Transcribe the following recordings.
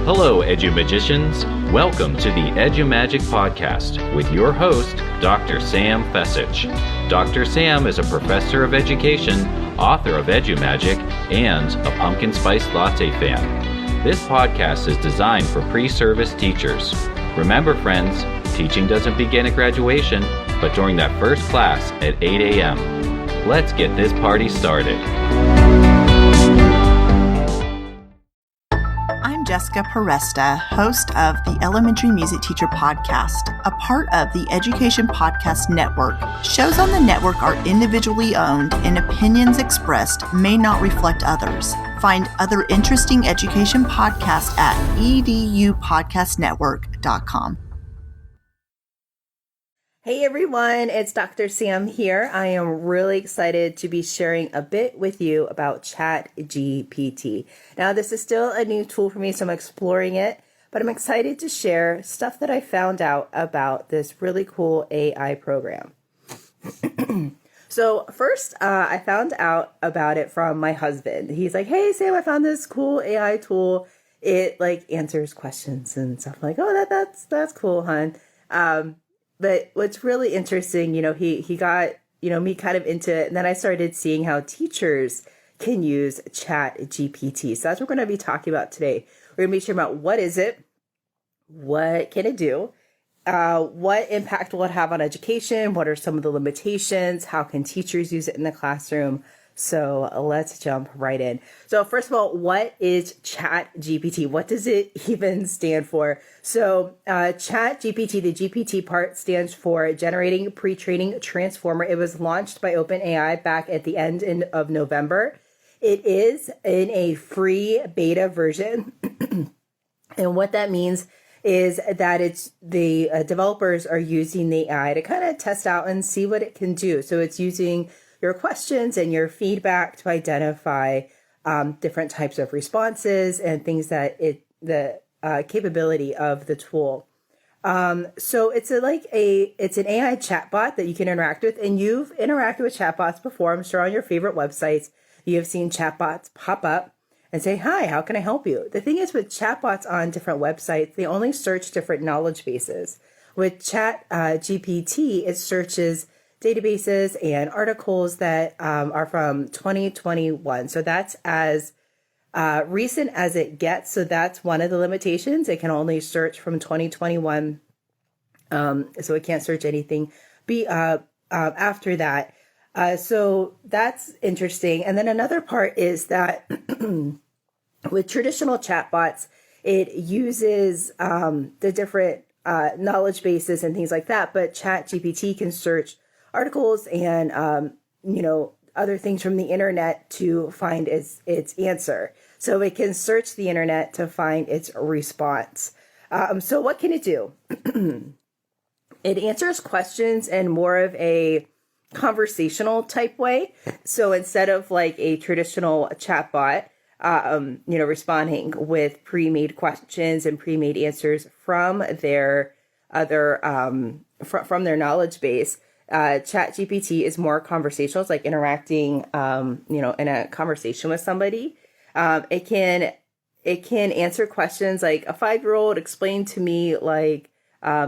Hello, EduMagicians. Welcome to the EduMagic podcast with your host, Dr. Sam Fessich. Dr. Sam is a professor of education, author of EduMagic, and a pumpkin spice latte fan. This podcast is designed for pre-service teachers. Remember, friends, teaching doesn't begin at graduation, but during that first class at 8 a.m. Let's get this party started. I'm Jessica Peresta, host of the Elementary Music Teacher Podcast, a part of the Education Podcast Network. Shows on the network are individually owned and opinions expressed may not reflect others. Find other interesting education podcasts at edupodcastnetwork.com. Hey everyone, it's Dr. Sam here. I am really excited to be sharing a bit with you about Chat GPT. Now, this is still a new tool for me, so I'm exploring it, but I'm excited to share stuff that I found out about this really cool AI program. So first, I found out about it from my husband. He's like, hey Sam, I found this cool AI tool. It answers questions and stuff. I'm like, oh, that's cool, hon. But what's really interesting, he got, me kind of into it. And then I started seeing how teachers can use Chat GPT. So that's what we're going to be talking about today. We're going to be sharing about what is it, what can it do, what impact will it have on education, what are some of the limitations, how can teachers use it in the classroom. So let's jump right in. So first of all, what is Chat GPT? What does it even stand for? So Chat GPT, the GPT part stands for Generating Pre-Training Transformer. It was launched by OpenAI back at the end of November. It is in a free beta version. And what that means is that it's the developers are using the AI to kind of test out and see what it can do. So it's using your questions and your feedback to identify different types of responses and things that the capability of the tool. So it's it's an AI chatbot that you can interact with, and you've interacted with chatbots before. I'm sure on your favorite websites, you have seen chatbots pop up and say, hi, how can I help you? The thing is with chatbots on different websites, they only search different knowledge bases. With Chat GPT, it searches databases and articles that are from 2021. So that's as recent as it gets. So that's one of the limitations. It can only search from 2021. So it can't search anything after that. So that's interesting. And then another part is that with traditional chatbots, it uses the different knowledge bases and things like that. But Chat GPT can search articles and, other things from the internet to find its answer. So it can search the internet to find its response. So what can it do? It answers questions in more of a conversational type way. So instead of like a traditional chatbot, responding with pre-made questions and pre-made answers from their from their knowledge base, Chat GPT is more conversational. It's like interacting, in a conversation with somebody. It can answer questions like a 5-year-old explain to me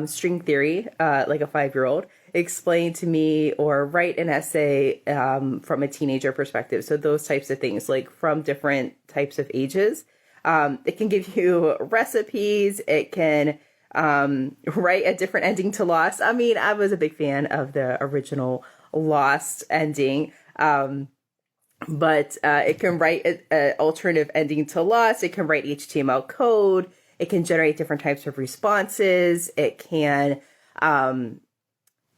string theory, like a 5-year-old explain to me, or write an essay from a teenager perspective. So those types of things, like from different types of ages. It can give you recipes. It can write a different ending to Lost. I mean, I was a big fan of the original Lost ending, but it can write an alternative ending to Lost. It can write HTML code. It can generate different types of responses. It can,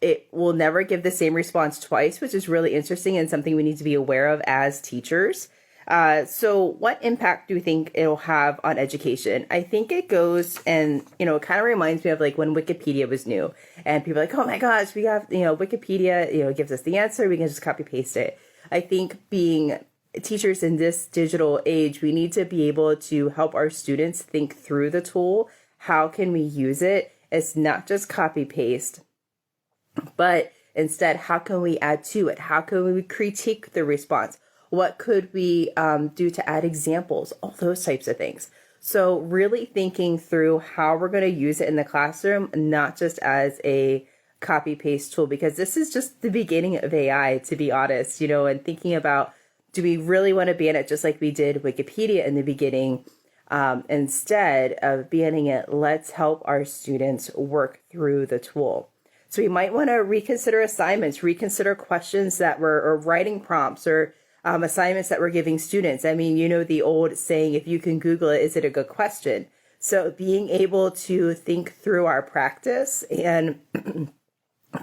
it will never give the same response twice, which is really interesting and something we need to be aware of as teachers. So what impact do you think it'll have on education? I think it goes and, it kind of reminds me of like when Wikipedia was new and people are like, oh my gosh, we have, Wikipedia, gives us the answer. We can just copy paste it. I think being teachers in this digital age, we need to be able to help our students think through the tool. How can we use it? It's not just copy paste, but instead, how can we add to it? How can we critique the response? What could we do to add examples? All those types of things. So really thinking through how we're going to use it in the classroom, not just as a copy paste tool, because this is just the beginning of AI, to be honest, and thinking about, do we really want to ban it just like we did Wikipedia in the beginning? Instead of banning it, let's help our students work through the tool. So we might want to reconsider assignments, reconsider questions or writing prompts or assignments that we're giving students. I mean, the old saying, if you can Google it, is it a good question? So being able to think through our practice and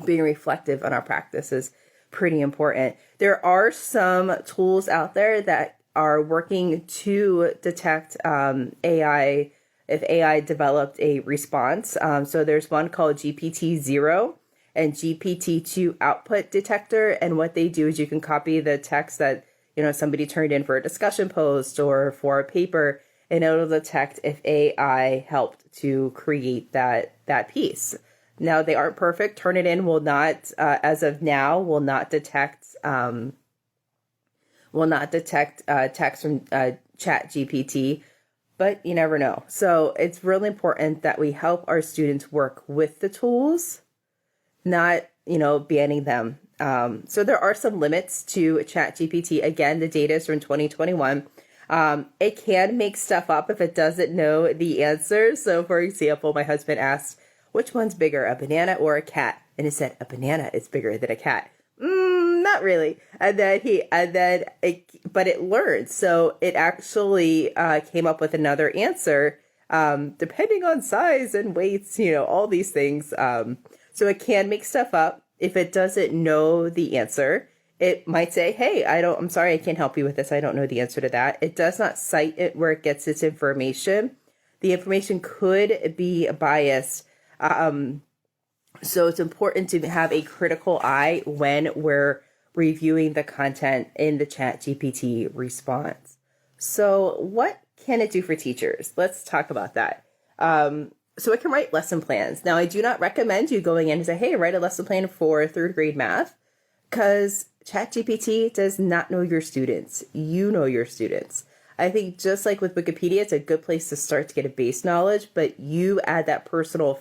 being reflective on our practice is pretty important. There are some tools out there that are working to detect AI, if AI developed a response. So there's one called GPT-0 and GPT-2 output detector. And what they do is you can copy the text that, somebody turned in for a discussion post or for a paper, and it'll detect if AI helped to create that piece. Now, they aren't perfect. Turnitin will not, as of now, will not detect text from Chat GPT, but you never know. So it's really important that we help our students work with the tools, not, banning them. So there are some limits to Chat GPT. Again, the data is from 2021. It can make stuff up if it doesn't know the answer. So for example, my husband asked, which one's bigger, a banana or a cat? And it said, a banana is bigger than a cat. Not really. But it learned. So it actually came up with another answer, depending on size and weights, all these things. So it can make stuff up. If it doesn't know the answer, it might say, hey, I'm sorry, I can't help you with this. I don't know the answer to that. It does not cite it where it gets its information. The information could be biased. So it's important to have a critical eye when we're reviewing the content in the Chat GPT response. So what can it do for teachers? Let's talk about that. So it can write lesson plans. Now, I do not recommend you going in and say, hey, write a lesson plan for third grade math, because Chat GPT does not know your students. You know your students. I think just like with Wikipedia, it's a good place to start to get a base knowledge, but you add that personal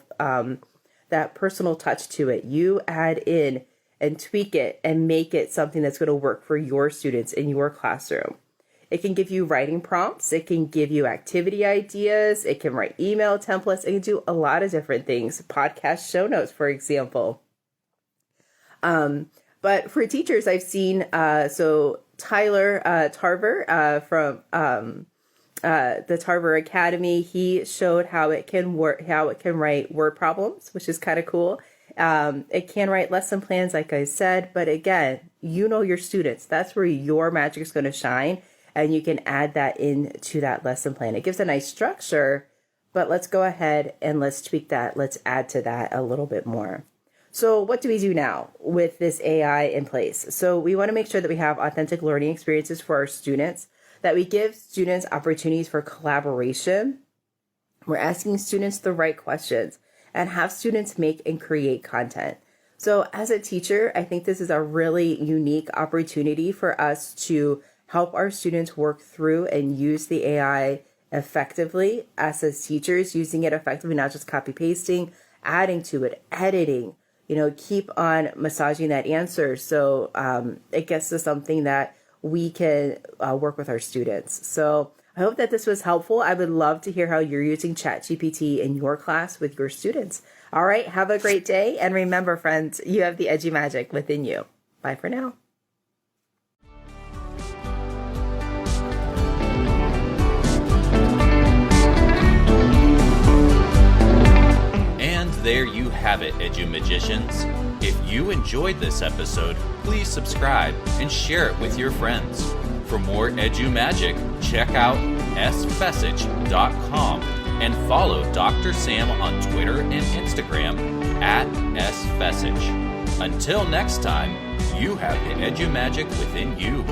touch to it. You add in and tweak it and make it something that's going to work for your students in your classroom. It can give you writing prompts. It can give you activity ideas. It can write email templates. It can do a lot of different things. Podcast show notes, for example. But for teachers, I've seen, so Tyler Tarver from the Tarver Academy, he showed how it can write word problems, which is kind of cool. It can write lesson plans, like I said, but again, you know your students. That's where your magic is going to shine, and you can add that into that lesson plan. It gives a nice structure, but let's go ahead and let's tweak that. Let's add to that a little bit more. So what do we do now with this AI in place? So we want to make sure that we have authentic learning experiences for our students, that we give students opportunities for collaboration. We're asking students the right questions and have students make and create content. So as a teacher, I think this is a really unique opportunity for us to help our students work through and use the AI effectively. Us as teachers, using it effectively, not just copy pasting, adding to it, editing, keep on massaging that answer. So it gets to something that we can work with our students. So I hope that this was helpful. I would love to hear how you're using Chat GPT in your class with your students. All right, have a great day. And remember, friends, you have the EduMagic within you. Bye for now. And there you have it, EduMagicians. If you enjoyed this episode, please subscribe and share it with your friends. For more EduMagic, check out sfessage.com and follow Dr. Sam on Twitter and Instagram @sfessage. Until next time, you have the EduMagic within you.